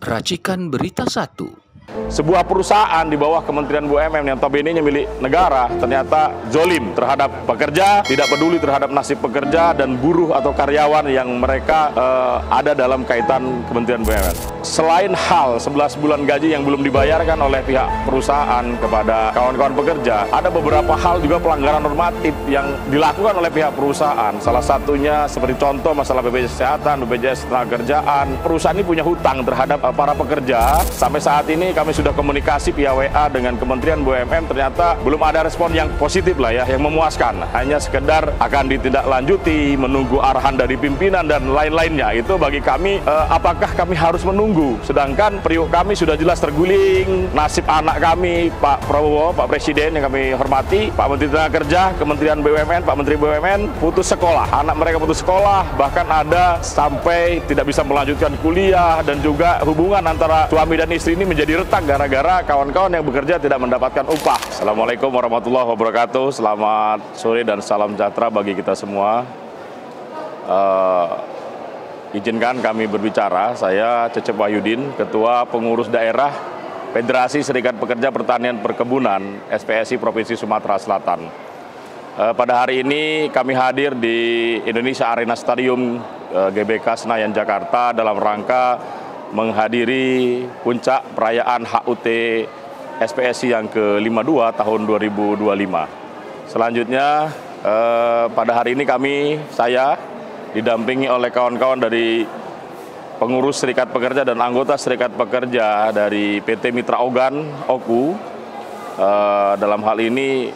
Racikan Berita 1. Sebuah perusahaan di bawah Kementerian BUMN yang notabene milik negara ternyata zolim terhadap pekerja, tidak peduli terhadap nasib pekerja dan buruh atau karyawan yang mereka ada dalam kaitan Kementerian BUMN. Selain hal 11 bulan gaji yang belum dibayarkan oleh pihak perusahaan kepada kawan-kawan pekerja, ada beberapa hal juga pelanggaran normatif yang dilakukan oleh pihak perusahaan. Salah satunya seperti contoh masalah BPJS Kesehatan, BPJS Ketenagakerjaan. Perusahaan ini punya hutang terhadap para pekerja. Sampai saat ini kami sudah komunikasi via WA dengan Kementerian BUMN, ternyata belum ada respon yang positif lah ya, yang memuaskan. Hanya sekedar akan ditindaklanjuti, menunggu arahan dari pimpinan dan lain-lainnya. Itu bagi kami, apakah kami harus menunggu? Sedangkan periuk kami sudah jelas terguling, nasib anak kami, Pak Prabowo, Pak Presiden yang kami hormati, Pak Menteri Tenaga Kementerian BUMN, Pak Menteri BUMN, putus sekolah. Anak mereka putus sekolah, bahkan ada sampai tidak bisa melanjutkan kuliah, dan juga hubungan antara suami dan istri ini menjadi retak gara-gara kawan-kawan yang bekerja tidak mendapatkan upah. Assalamualaikum warahmatullahi wabarakatuh. Selamat sore dan salam sejahtera bagi kita semua. Izinkan kami berbicara. Saya Cecep Wahyudin, Ketua Pengurus Daerah Federasi Serikat Pekerja Pertanian Perkebunan SPSI Provinsi Sumatera Selatan. Pada hari ini kami hadir di Indonesia Arena Stadium GBK Senayan Jakarta dalam rangka menghadiri puncak perayaan HUT SPSI yang ke-52 tahun 2025. Selanjutnya pada hari ini saya didampingi oleh kawan-kawan dari pengurus Serikat Pekerja dan anggota Serikat Pekerja dari PT Mitra Ogan, OKU. Dalam hal ini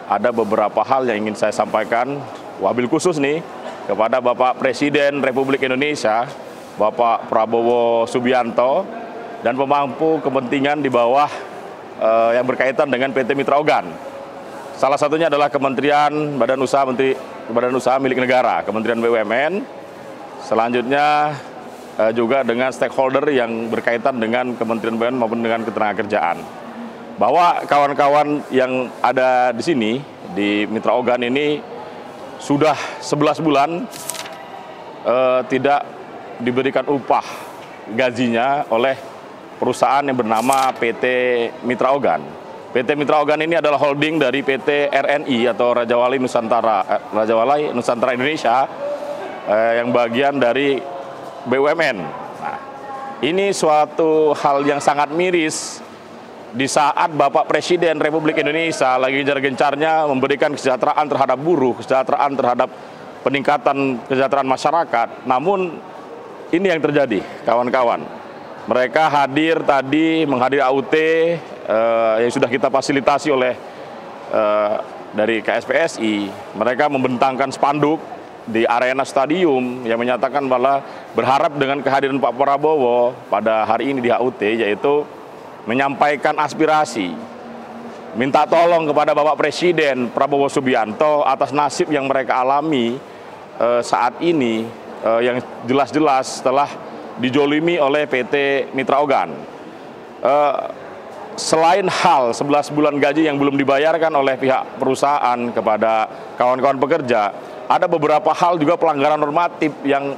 ada beberapa hal yang ingin saya sampaikan, wabil khusus nih kepada Bapak Presiden Republik Indonesia, Bapak Prabowo Subianto, dan pemangku kepentingan di bawah yang berkaitan dengan PT Mitra Ogan. Salah satunya adalah Kementerian Badan Usaha milik negara, Kementerian BUMN. Selanjutnya juga dengan stakeholder yang berkaitan dengan Kementerian BUMN maupun dengan Ketenagakerjaan. Bahwa kawan-kawan yang ada di sini, di Mitra Ogan ini, sudah 11 bulan tidak diberikan upah gajinya oleh perusahaan yang bernama PT Mitra Ogan. PT Mitra Ogan ini adalah holding dari PT RNI atau Raja Wali Nusantara Indonesia yang bagian dari BUMN. Nah, ini suatu hal yang sangat miris di saat Bapak Presiden Republik Indonesia lagi gencar-gencarnya memberikan kesejahteraan terhadap buruh, kesejahteraan terhadap peningkatan kesejahteraan masyarakat. Namun ini yang terjadi, kawan-kawan. Mereka hadir tadi menghadiri HUT yang sudah kita fasilitasi oleh dari KSPSI. Mereka membentangkan spanduk di arena stadium yang menyatakan bahwa berharap dengan kehadiran Pak Prabowo pada hari ini di HUT, yaitu menyampaikan aspirasi, minta tolong kepada Bapak Presiden Prabowo Subianto atas nasib yang mereka alami saat ini, yang jelas-jelas telah dijolimi oleh PT Mitra Ogan. Selain hal 11 bulan gaji yang belum dibayarkan oleh pihak perusahaan kepada kawan-kawan pekerja, ada beberapa hal juga pelanggaran normatif yang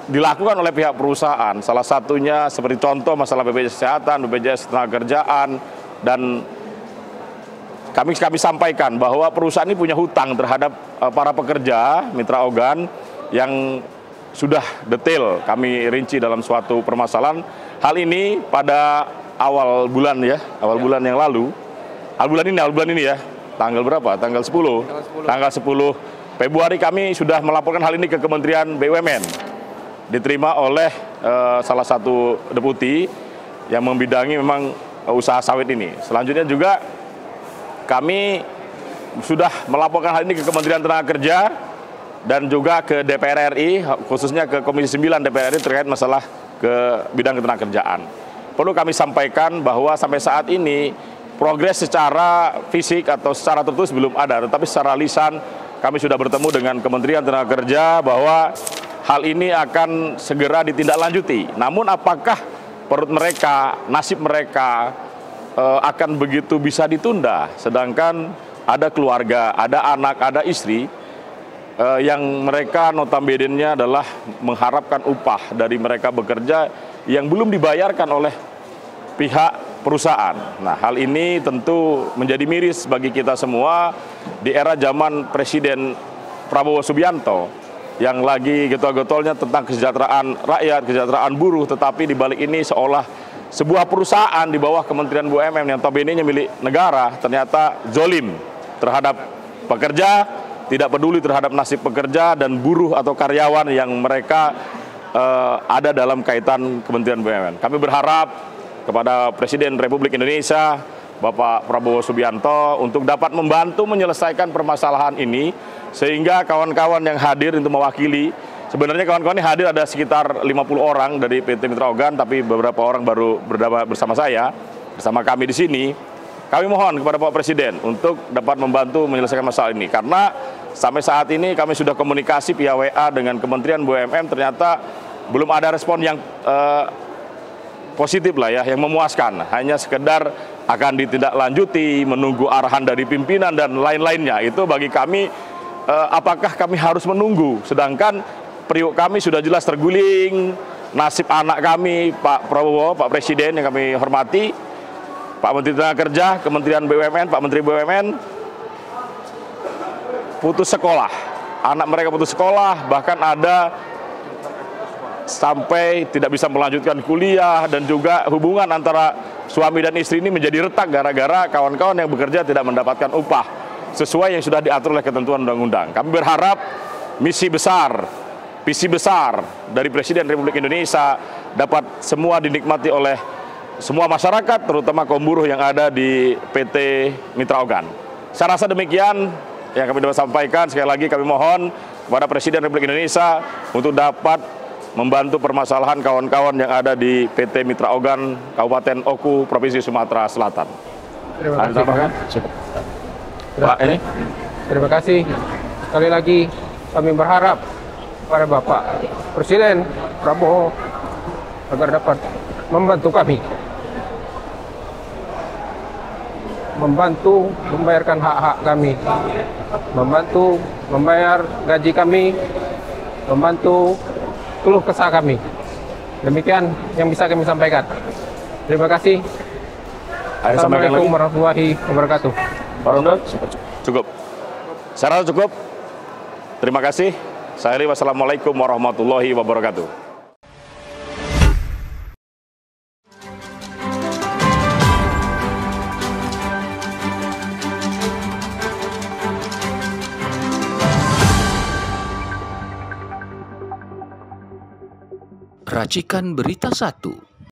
dilakukan oleh pihak perusahaan. Salah satunya seperti contoh masalah BPJS Kesehatan, BPJS Ketenagakerjaan, dan kami sampaikan bahwa perusahaan ini punya hutang terhadap para pekerja Mitra Ogan yang sudah detail kami rinci dalam suatu permasalahan. Hal ini pada awal bulan yang lalu, awal bulan ini ya, tanggal berapa? Tanggal 10. Tanggal 10 Februari kami sudah melaporkan hal ini ke Kementerian BUMN. Diterima oleh salah satu deputi yang membidangi memang usaha sawit ini. Selanjutnya juga kami sudah melaporkan hal ini ke Kementerian Tenaga dan juga ke DPR RI, khususnya ke Komisi 9 DPR RI terkait masalah ke bidang ketenagakerjaan. Perlu kami sampaikan bahwa sampai saat ini progres secara fisik atau secara tertulis belum ada, tetapi secara lisan kami sudah bertemu dengan Kementerian Tenaga bahwa hal ini akan segera ditindaklanjuti. Namun apakah perut mereka, nasib mereka akan begitu bisa ditunda, sedangkan ada keluarga, ada anak, ada istri yang mereka notabene-nya adalah mengharapkan upah dari mereka bekerja yang belum dibayarkan oleh pihak perusahaan. Nah, hal ini tentu menjadi miris bagi kita semua di era zaman Presiden Prabowo Subianto yang lagi getol-getolnya tentang kesejahteraan rakyat, kesejahteraan buruh, tetapi di balik ini seolah sebuah perusahaan di bawah Kementerian BUMN yang notabene-nya milik negara ternyata zolim terhadap pekerja, tidak peduli terhadap nasib pekerja dan buruh atau karyawan yang mereka ada dalam kaitan Kementerian BUMN. Kami berharap kepada Presiden Republik Indonesia, Bapak Prabowo Subianto, untuk dapat membantu menyelesaikan permasalahan ini, sehingga kawan-kawan yang hadir untuk mewakili, sebenarnya kawan-kawan yang hadir ada sekitar 50 orang dari PT Mitra Organ, tapi beberapa orang baru bersama saya, bersama kami di sini. Kami mohon kepada Pak Presiden untuk dapat membantu menyelesaikan masalah ini, karena sampai saat ini kami sudah komunikasi via WA dengan Kementerian BUMN, ternyata belum ada respon yang positif lah ya, yang memuaskan. Hanya sekedar akan ditindaklanjuti, menunggu arahan dari pimpinan dan lain-lainnya. Itu bagi kami, apakah kami harus menunggu? Sedangkan periuk kami sudah jelas terguling, nasib anak kami, Pak Prabowo, Pak Presiden yang kami hormati, Pak Menteri Tenaga Kerja, Kementerian BUMN, Pak Menteri BUMN, putus sekolah. Anak mereka putus sekolah, bahkan ada sampai tidak bisa melanjutkan kuliah, dan juga hubungan antara suami dan istri ini menjadi retak gara-gara kawan-kawan yang bekerja tidak mendapatkan upah sesuai yang sudah diatur oleh ketentuan undang-undang. Kami berharap misi besar, visi besar dari Presiden Republik Indonesia dapat semua dinikmati oleh semua masyarakat, terutama kaum buruh yang ada di PT Mitra Organ. Saya rasa demikian yang kami dapat sampaikan. Sekali lagi kami mohon kepada Presiden Republik Indonesia untuk dapat membantu permasalahan kawan-kawan yang ada di PT Mitra Organ Kabupaten Oku, Provinsi Sumatera Selatan. Terima kasih. Pak, ini. Terima kasih. Sekali lagi kami berharap pada Bapak Presiden Prabowo agar dapat membantu kami, membantu membayarkan hak-hak kami, membantu membayar gaji kami, membantu keluh kesah kami. Demikian yang bisa kami sampaikan. Terima kasih. Assalamualaikum warahmatullahi wabarakatuh. Pak Rondo, cukup. Saya rasa cukup. Terima kasih. Saya Ri, wassalamualaikum warahmatullahi wabarakatuh. Racikan Berita 1.